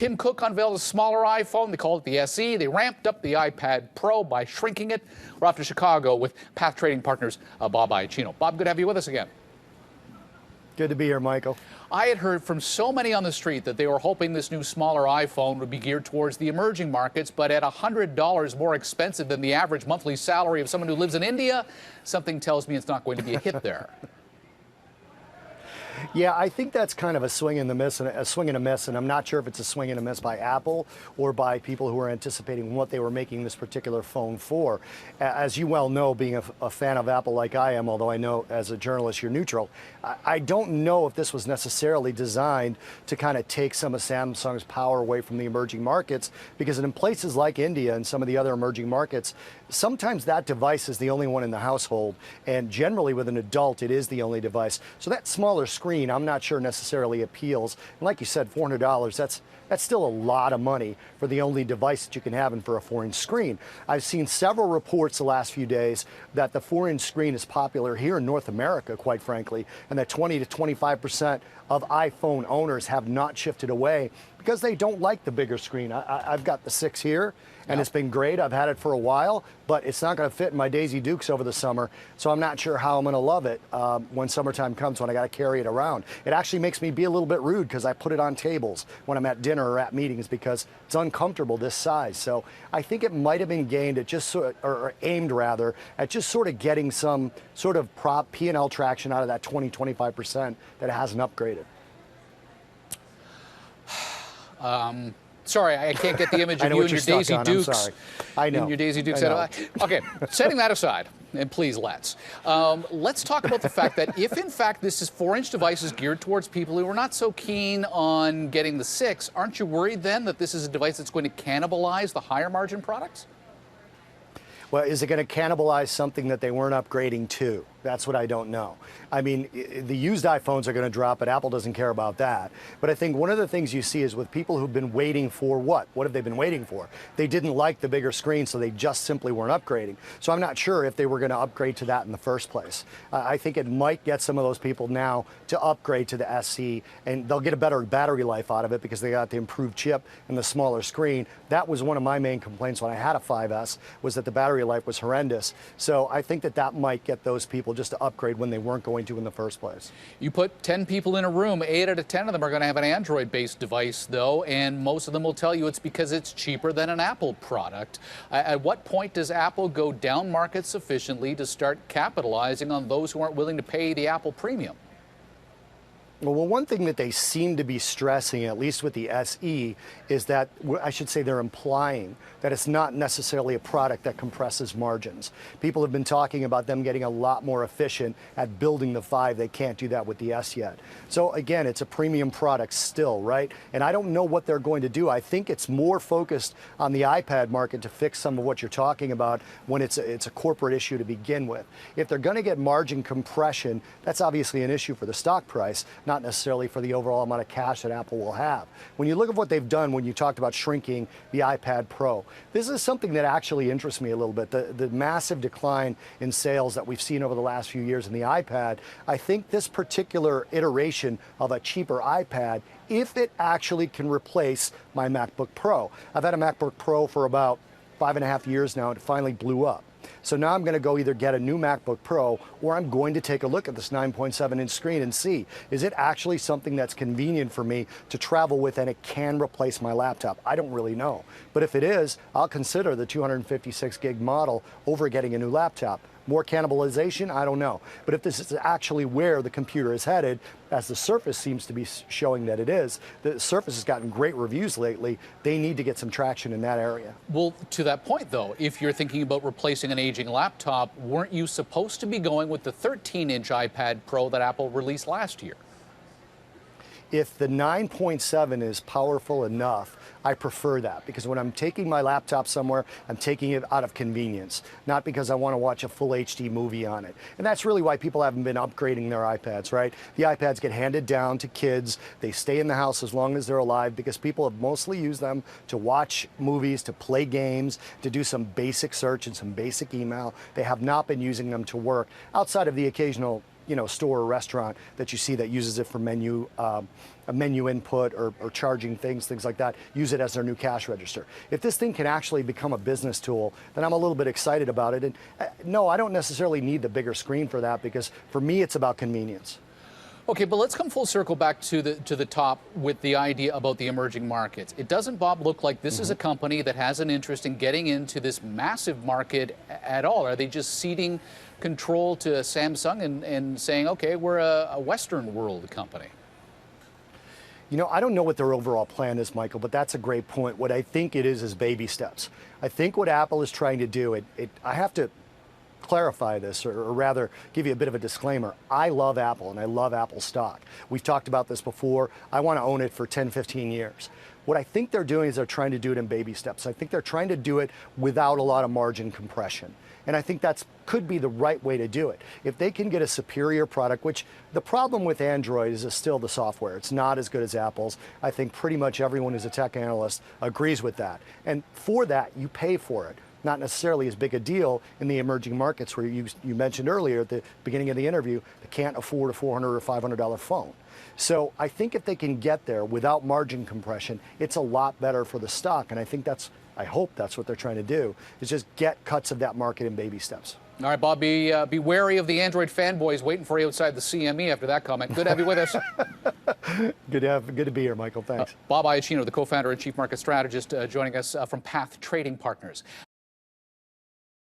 Tim Cook unveiled a smaller iPhone. They called it the SE. They ramped up the iPad Pro by shrinking it. We're off to Chicago with Path Trading Partners Bob Iaccino. Bob, good to have you with us again. Good to be here, Michael. I had heard from so many on the street that they were hoping this new smaller iPhone would be geared towards the emerging markets, but at $100 more expensive than the average monthly salary of someone who lives in India, something tells me it's not going to be a hit there. Yeah, I think that's kind of a swing and a miss, and I'm not sure if it's a swing and a miss by Apple or by people who are anticipating what they were making this particular phone for. As you well know, being a fan of Apple like I am, although I know as a journalist you're neutral, I don't know if this was necessarily designed to kind of take some of Samsung's power away from the emerging markets, because in places like India and some of the other emerging markets, sometimes that device is the only one in the household, and generally with an adult it is the only device. So that smaller screen I'm not sure necessarily appeals. And like you said, $400, that's still a lot of money for the only device that you can have and for a 4-inch screen. I've seen several reports the last few days that the 4-inch screen is popular here in North America, quite frankly, and that 20 to 25% of iPhone owners have not shifted away because they don't like the bigger screen. I've got the 6 here, and It's been great. I've had it for a while, but it's not going to fit in my Daisy Dukes over the summer, so I'm not sure how I'm going to love it when summertime comes, when I got to carry it around. It actually makes me be a little bit rude because I put it on tables when I'm at dinner or at meetings because it's uncomfortable this size. So I think it might have been gained at just or aimed rather at just sort of getting some sort of P&L traction out of that 20-25% that it hasn't upgraded. Sorry, I can't get the image of you and your Daisy Dukes. I'm sorry. I know. And your Daisy Dukes. Okay, setting that aside, and please let's talk about the fact that if in fact this is 4-inch devices geared towards people who are not so keen on getting the 6, aren't you worried then that this is a device that's going to cannibalize the higher margin products? Well, is it going to cannibalize something that they weren't upgrading to? That's what I don't know. I mean, the used iPhones are going to drop, but Apple doesn't care about that. But I think one of the things you see is with people who've been waiting for what? What have they been waiting for? They didn't like the bigger screen, so they just simply weren't upgrading. So I'm not sure if they were going to upgrade to that in the first place. I think it might get some of those people now to upgrade to the SE, and they'll get a better battery life out of it because they got the improved chip and the smaller screen. That was one of my main complaints when I had a 5S, was that the battery life was horrendous. So I think that might get those people just to upgrade when they weren't going to in the first place. You put 10 people in a room, 8 out of 10 of them are going to have an Android-based device, though, and most of them will tell you it's because it's cheaper than an Apple product. At what point does Apple go down market sufficiently to start capitalizing on those who aren't willing to pay the Apple premium? Well, one thing that they seem to be stressing, at least with the SE, is that, I should say they're implying that it's not necessarily a product that compresses margins. People have been talking about them getting a lot more efficient at building the 5. They can't do that with the S yet. So again, it's a premium product still, right? And I don't know what they're going to do. I think it's more focused on the iPad market to fix some of what you're talking about when it's a corporate issue to begin with. If they're going to get margin compression, that's obviously an issue for the stock price, not necessarily for the overall amount of cash that Apple will have. When you look at what they've done, when you talked about shrinking the iPad Pro, this is something that actually interests me a little bit. The massive decline in sales that we've seen over the last few years in the iPad, I think this particular iteration of a cheaper iPad, if it actually can replace my MacBook Pro. I've had a MacBook Pro for about 5.5 years now, and it finally blew up. So now I'm going to go either get a new MacBook Pro, or I'm going to take a look at this 9.7-inch screen and see, is it actually something that's convenient for me to travel with and it can replace my laptop? I don't really know. But if it is, I'll consider the 256 gig model over getting a new laptop. More cannibalization? I don't know. But if this is actually where the computer is headed, as the Surface seems to be showing that it is, the Surface has gotten great reviews lately, they need to get some traction in that area. Well, to that point, though, if you're thinking about replacing an aging laptop, weren't you supposed to be going with the 13-inch iPad Pro that Apple released last year? If the 9.7 is powerful enough, I prefer that, because when I'm taking my laptop somewhere, I'm taking it out of convenience, not because I want to watch a full HD movie on it. And that's really why people haven't been upgrading their iPads, right? The iPads get handed down to kids. They stay in the house as long as they're alive because people have mostly used them to watch movies, to play games, to do some basic search and some basic email. They have not been using them to work outside of the occasional store or restaurant that you see that uses it for menu a menu input or charging things like that, use it as their new cash register. If this thing can actually become a business tool, then I'm a little bit excited about it. And no, I don't necessarily need the bigger screen for that, because for me it's about convenience. Okay, but let's come full circle back to the top with the idea about the emerging markets. It doesn't, Bob, look like this is a company that has an interest in getting into this massive market at all. Are they just ceding control to Samsung and saying, okay, we're a Western world company? You know, I don't know what their overall plan is, Michael, but that's a great point. What I think it is baby steps. I think what Apple is trying to do, I have to clarify this, or rather give you a bit of a disclaimer. I love Apple and I love Apple stock. We've talked about this before. I want to own it for 10, 15 years. What I think they're doing is they're trying to do it in baby steps. I think they're trying to do it without a lot of margin compression. And I think that could be the right way to do it. If they can get a superior product, which the problem with Android is still the software. It's not as good as Apple's. I think pretty much everyone who's a tech analyst agrees with that. And for that, you pay for it. Not necessarily as big a deal in the emerging markets where you mentioned earlier at the beginning of the interview, they can't afford a $400 or $500 phone. So I think if they can get there without margin compression, it's a lot better for the stock. And I hope that's what they're trying to do, is just get cuts of that market in baby steps. All right, Bob, be wary of the Android fanboys waiting for you outside the CME after that comment. Good to have you with us. Good to be here, Michael. Thanks. Bob Iaccino, the co-founder and chief market strategist, joining us from Parth Trading Partners.